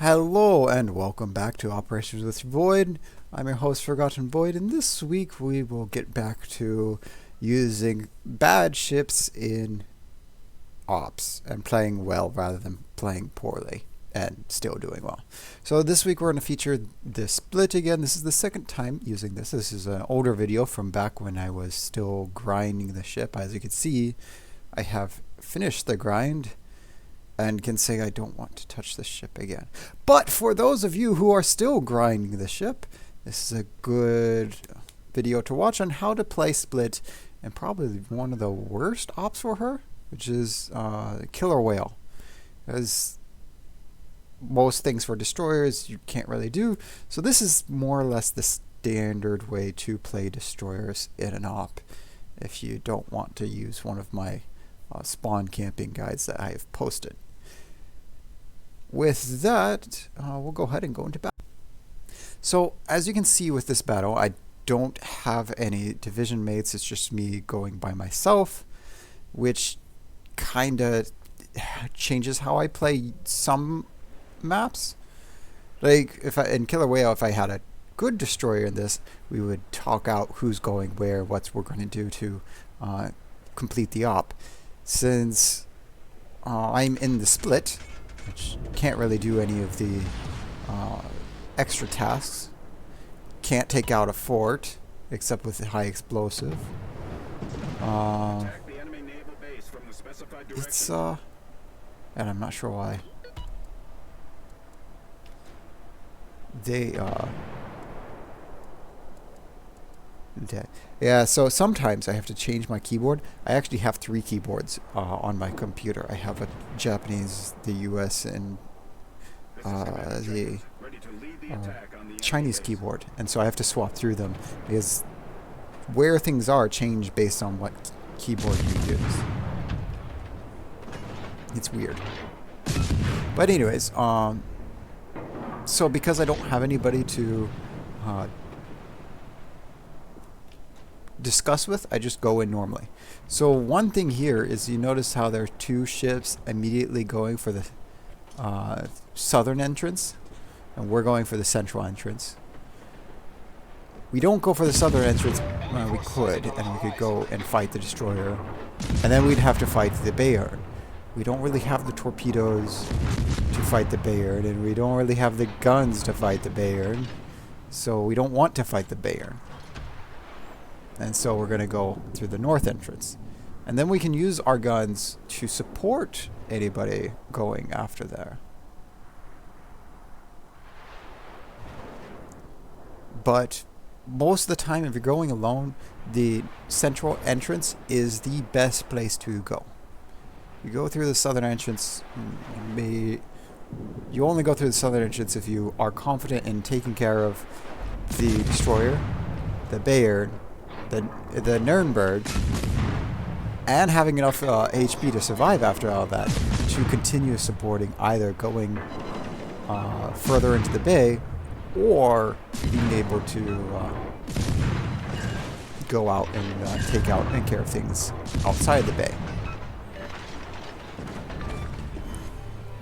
Hello and welcome back to Operations with Void. I'm your host Forgotten Void, and this week we will get back to using bad ships in ops and playing well rather than playing poorly and still doing well. So this week we're going to feature the split again. This is the second time using this. This is an older video from back when I was still grinding the ship. As you can see, I have finished the grind and can say I don't want to touch this ship again. But for those of you who are still grinding the ship, this is a good video to watch on how to play split and probably one of the worst ops for her, which is Killer Whale. Because most things for destroyers you can't really do, so this is more or less the standard way to play destroyers in an op if you don't want to use one of my spawn camping guides that I have posted. With that, we'll go ahead and go into battle. So, as you can see with this battle, I don't have any division mates. It's just me going by myself, which kind of changes how I play some maps. Like, in Killer Whale, if I had a good destroyer in this, we would talk out who's going where, what we're going to do to complete the op. Since I'm in the split, which can't really do any of the extra tasks. Can't take out a fort, except with the high explosive. It's, and I'm not sure why. Yeah, so sometimes I have to change my keyboard. I actually have 3 keyboards on my computer. I have a Japanese, the US, and the Chinese keyboard. And so I have to swap through them because where things are change based on what keyboard you use. It's weird. But anyways, so because I don't have anybody to discuss with, I just go in normally. So one thing here is you notice how there are 2 ships immediately going for the southern entrance, and we're going for the central entrance. We don't go for the southern entrance. We could, and we could go and fight the destroyer, and then we'd have to fight the Bayern. We don't really have the torpedoes to fight the Bayern, and we don't really have the guns to fight the Bayern, so we don't want to fight the Bayern. And so we're going to go through the north entrance. And then we can use our guns to support anybody going after there. But most of the time, if you're going alone, the central entrance is the best place to go. You go through the southern entrance. You only go through the southern entrance if you are confident in taking care of the destroyer, the Bayern, the Nuremberg, and having enough HP to survive after all that to continue supporting either going further into the bay or being able to go out and take out and care of things outside the bay.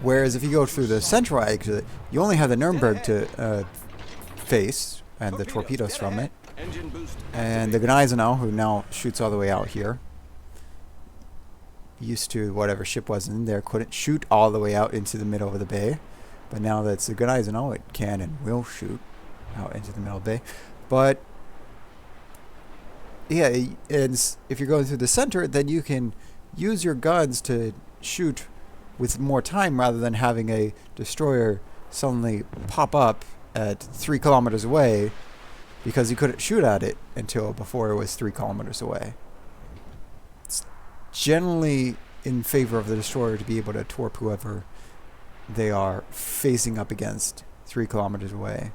Whereas if you go through the central exit, you only have the Nuremberg to face and the torpedoes from it. And the Gneisenau, who now shoots all the way out here. Used to, whatever ship was in there, couldn't shoot all the way out into the middle of the bay. But now that it's the Gneisenau, it can and will shoot out into the middle of the bay. But, yeah, and if you're going through the center, then you can use your guns to shoot with more time rather than having a destroyer suddenly pop up at 3 kilometers away, because you couldn't shoot at it until before it was 3 kilometers away. It's generally in favor of the destroyer to be able to torp whoever they are facing up against 3 kilometers away.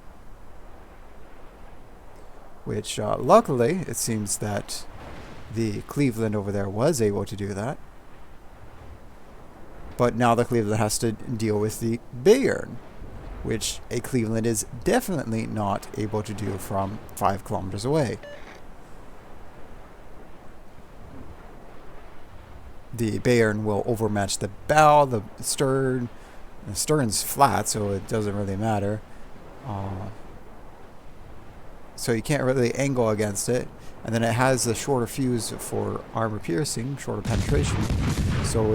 Which, luckily, it seems that the Cleveland over there was able to do that. But now the Cleveland has to deal with the Bayern, which a Cleveland is definitely not able to do from 5 kilometers away. The Bayern will overmatch the bow, the stern, The stern's flat, so it doesn't really matter. So you can't really angle against it. And then it has a shorter fuse for armor piercing, shorter penetration. So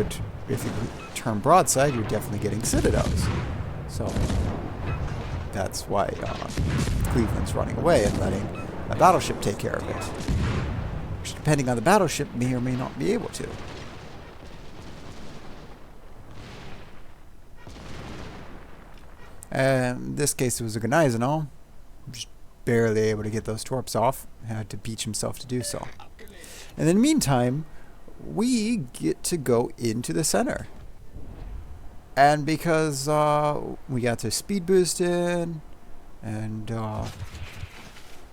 if you turn broadside, you're definitely getting citadels. So that's why Cleveland's running away and letting a battleship take care of it. Which, depending on the battleship, may or may not be able to. And in this case, it was a Gneisenau. Just barely able to get those torps off. Had to beach himself to do so. And in the meantime, we get to go into the center. And because we got to speed boost in, and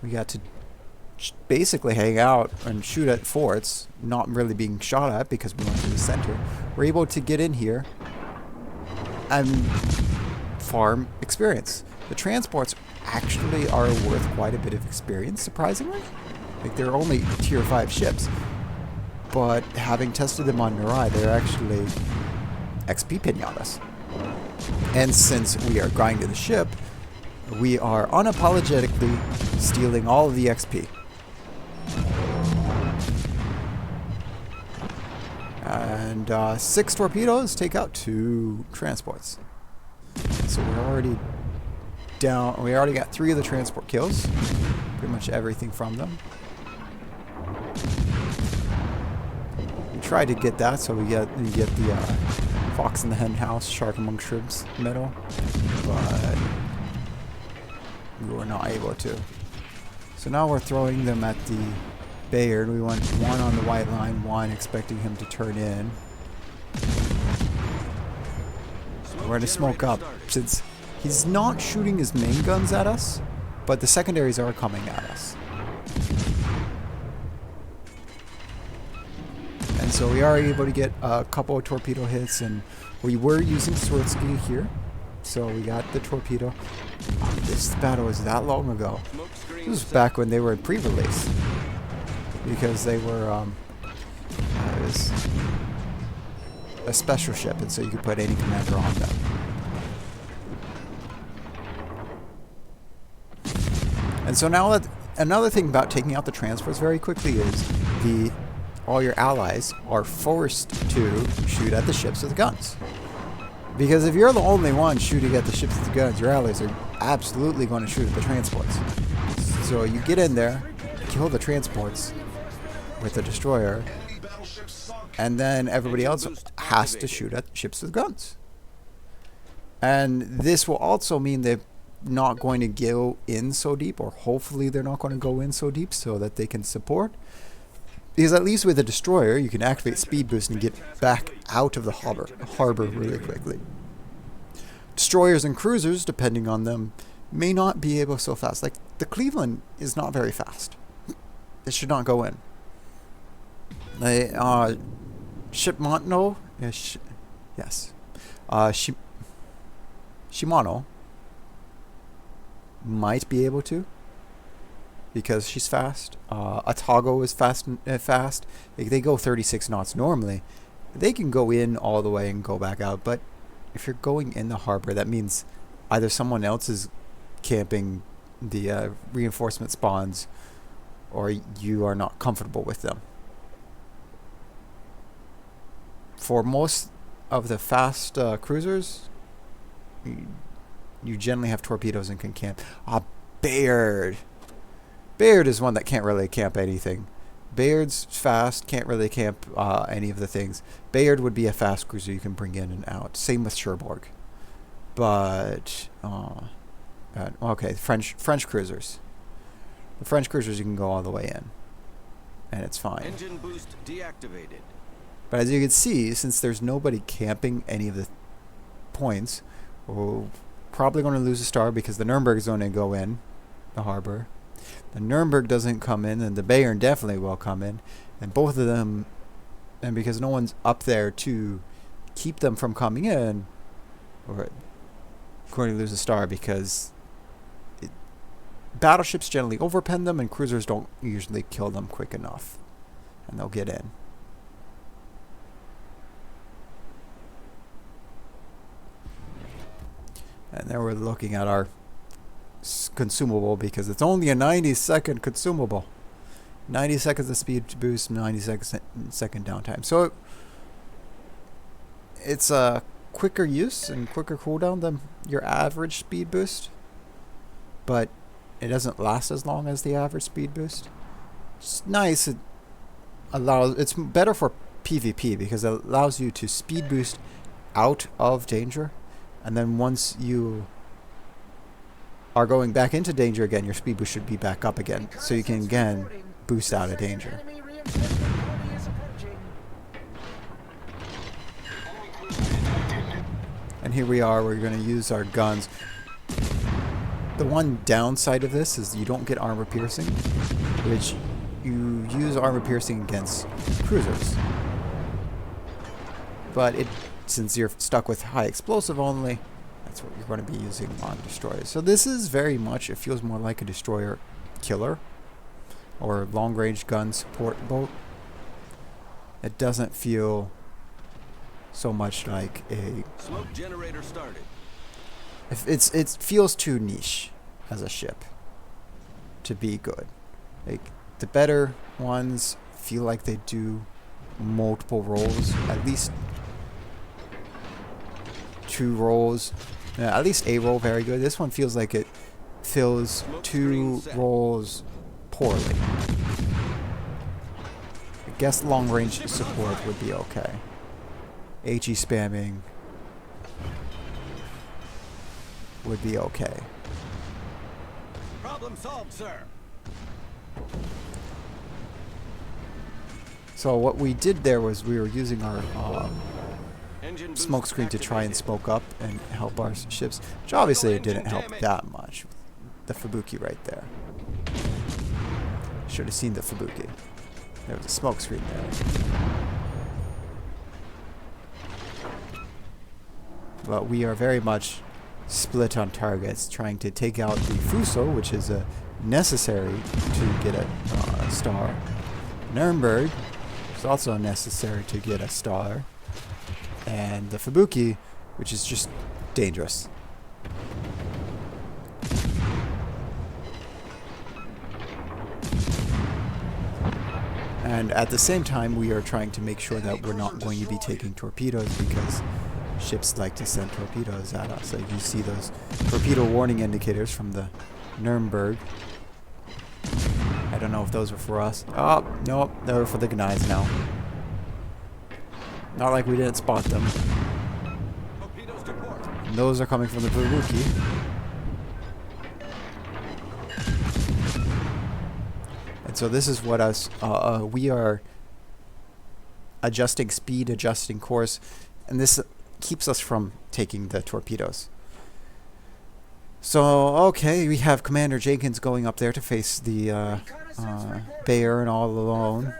we got to basically hang out and shoot at forts, not really being shot at because we went to the center, we're able to get in here and farm experience. The transports actually are worth quite a bit of experience, surprisingly. Like, they're only tier 5 ships, but having tested them on Mirai, they're actually XP pinatas. And since we are grinding the ship, we are unapologetically stealing all of the XP. And 6 torpedoes take out 2 transports. So we're already down. We already got 3 of the transport kills. Pretty much everything from them. We tried to get that, so we get the Fox in the Hen House, Shark Among Shrimps medal, but we were not able to. So now we're throwing them at the Bayard. We want 1 on the white line, 1 expecting him to turn in. We're going to smoke up since he's not shooting his main guns at us, but the secondaries are coming at us. And so we are able to get a couple of torpedo hits, and we were using Swirsky here, so we got the torpedo. This battle was that long ago. This was back when they were in pre-release, because they were it was a special ship, and so you could put any commander on them. And so now another thing about taking out the transports very quickly is all your allies are forced to shoot at the ships with guns. Because if you're the only one shooting at the ships with the guns, your allies are absolutely going to shoot at the transports. So you get in there, kill the transports with the destroyer, and then everybody else has to shoot at ships with guns. And this will also mean they're not going to go in so deep, or hopefully they're not going to go in so deep so that they can support. Because at least with a destroyer, you can activate speed boost and get back out of the harbor really quickly. Destroyers and cruisers, depending on them, may not be able so fast. Like, the Cleveland is not very fast. It should not go in. Shipmano, yes. Shimano might be able to, because she's fast. Atago is fast. They go 36 knots normally. They can go in all the way and go back out, but if you're going in the harbor, that means either someone else is camping the reinforcement spawns, or you are not comfortable with them. For most of the fast cruisers, you generally have torpedoes and can camp. Bayard. Bayard is one that can't really camp anything. Bayard's fast, can't really camp any of the things. Bayard would be a fast cruiser you can bring in and out. Same with Cherbourg. But, okay, French cruisers. The French cruisers you can go all the way in, and it's fine. Engine boost deactivated. But as you can see, since there's nobody camping any of the points, we're probably going to lose a star because the Nuremberg is going to go in the harbor. The Nuremberg doesn't come in, and the Bayern definitely will come in. And both of them, and because no one's up there to keep them from coming in, we're going to lose a star because battleships generally overpen them, and cruisers don't usually kill them quick enough, and they'll get in. And then we're looking at our consumable because it's only a 90-second consumable. 90 seconds of speed boost, 90-second downtime. So it's a quicker use and quicker cooldown than your average speed boost, but it doesn't last as long as the average speed boost. It's nice. It's better for PvP because it allows you to speed boost out of danger, and then once you are going back into danger again, your speed boost should be back up again, so you can again boost out of danger. And here we are, we're going to use our guns. The one downside of this is you don't get armor piercing, which you use armor piercing against cruisers. But since you're stuck with high explosive only, that's what you're going to be using on destroyers. So this is very much, it feels more like a destroyer killer or long range gun support boat. It doesn't feel so much like a Smoke generator started. it feels too niche as a ship to be good. Like the better ones feel like they do multiple roles, at least 2 roles, at least a role very good. This one feels like it fills 2 roles poorly. I guess long range support would be okay. HE spamming would be okay. Problem solved, sir. So what we did there was we were using our Engine boost smoke screen to try and activated. smoke up and help our ships, which obviously it didn't help that much. The Fubuki right there. Should have seen the Fubuki. There was a smoke screen there. But we are very much split on targets, trying to take out the Fuso, which is necessary to get a star. Nuremberg is also necessary to get a star. And the Fubuki, which is just dangerous. And at the same time, we are trying to make sure that we're not going to be taking torpedoes because ships like to send torpedoes at us. Like you see those torpedo warning indicators from the Nuremberg. I don't know if those were for us. Oh, nope, they were for the Gneiss now. Not like we didn't spot them. Torpedoes to port. And those are coming from the Fubuki. And so this is what we are adjusting speed, adjusting course, and this keeps us from taking the torpedoes. So, okay, we have Commander Jenkins going up there to face the Bayern all alone.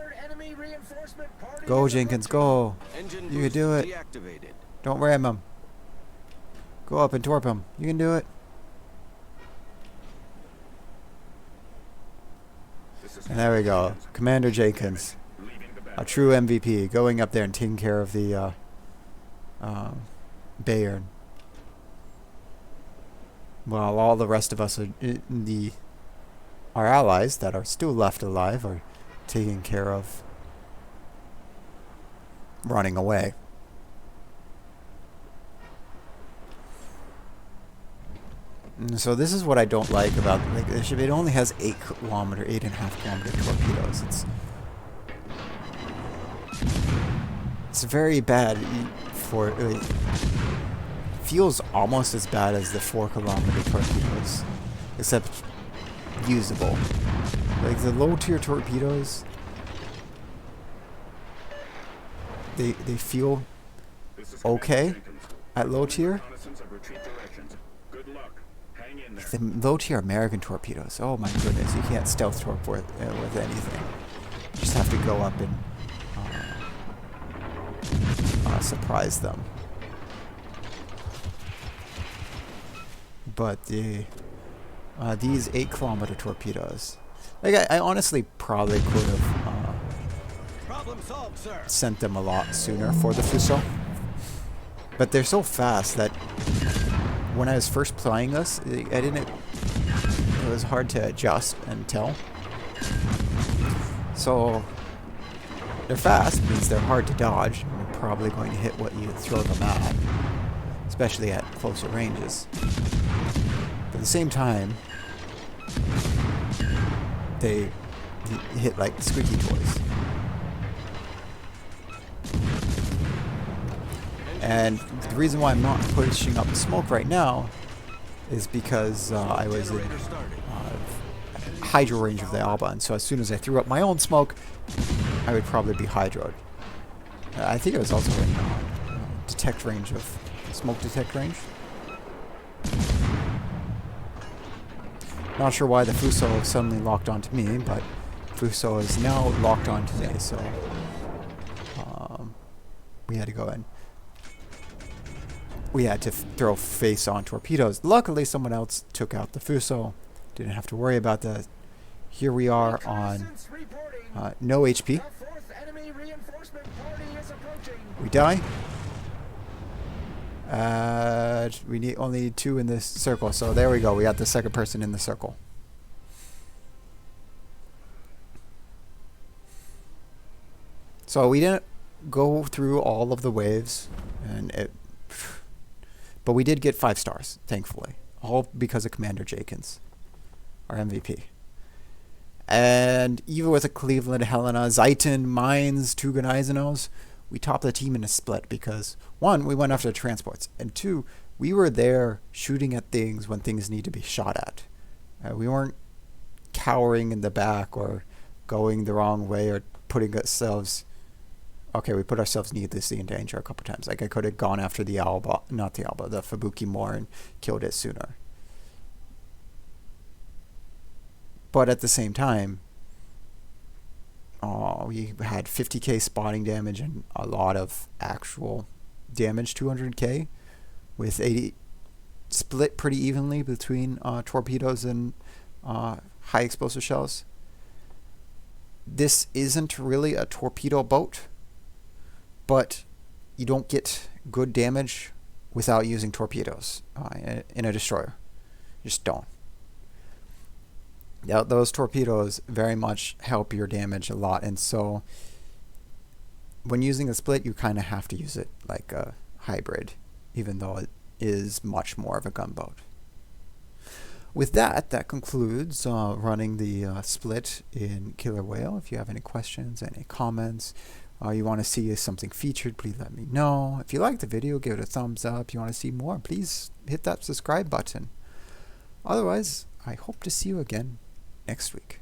Go, Jenkins, go. Engine You can boost do it. deactivated. Don't ram him. Go up and torp him. You can do it. And there we go. Commander Jenkins, a true MVP, going up there and taking care of the Bayern. While all the rest of us are our allies that are still left alive are taken care of running away. And so this is what I don't like about the ship. It only has 8.5 kilometer torpedoes. It's very bad for. Feels almost as bad as the 4-kilometer torpedoes, except usable. Like the low tier torpedoes, they feel okay at low tier. The low tier American torpedoes, oh my goodness, you can't stealth torp with anything. You just have to go up and surprise them. But these 8-kilometer torpedoes, like I honestly probably could have Problem solved, sir. sent them a lot sooner for the Fuso. But they're so fast that when I was first playing this, I didn't. It was hard to adjust and tell. So they're fast, means they're hard to dodge. You're probably going to hit what you throw them at, especially at closer ranges. But at the same time, they hit like squeaky toys. And the reason why I'm not pushing up smoke right now is because I was in hydro range of the Alba, and so as soon as I threw up my own smoke, I would probably be hydroed. I think it was also in detect range of smoke detect range. Not sure why the Fuso suddenly locked onto me, but Fuso is now locked onto me, so we had to go in. We had to throw face-on torpedoes. Luckily, someone else took out the Fuso. Didn't have to worry about that. Here we are on no HP. We die. We need only 2 in this circle, so there we go. We got the second person in the circle. So we didn't go through all of the waves, but we did get 5 stars, thankfully. All because of Commander Jenkins, our MVP. And even with a Cleveland Helena, Zeiton, Mines, Tugan Eisenos, we topped the team in a split because, 1, we went after the transports, and 2, we were there shooting at things when things need to be shot at. We weren't cowering in the back or going the wrong way or putting ourselves... Okay, we put ourselves needlessly in danger a couple times. Like, I could have gone after the Alba, not the Alba, the Fubuki more and killed it sooner. But at the same time, we had 50k spotting damage and a lot of actual damage, 200k, with 80 split pretty evenly between torpedoes and high explosive shells. This isn't really a torpedo boat, but you don't get good damage without using torpedoes in a destroyer. You just don't. Yeah, those torpedoes very much help your damage a lot, and so when using a split, you kind of have to use it like a hybrid, even though it is much more of a gunboat. With that, that concludes running the split in Killer Whale. If you have any questions, any comments, you want to see something featured, please let me know. If you like the video, give it a thumbs up. If you want to see more, please hit that subscribe button. Otherwise, I hope to see you again next week.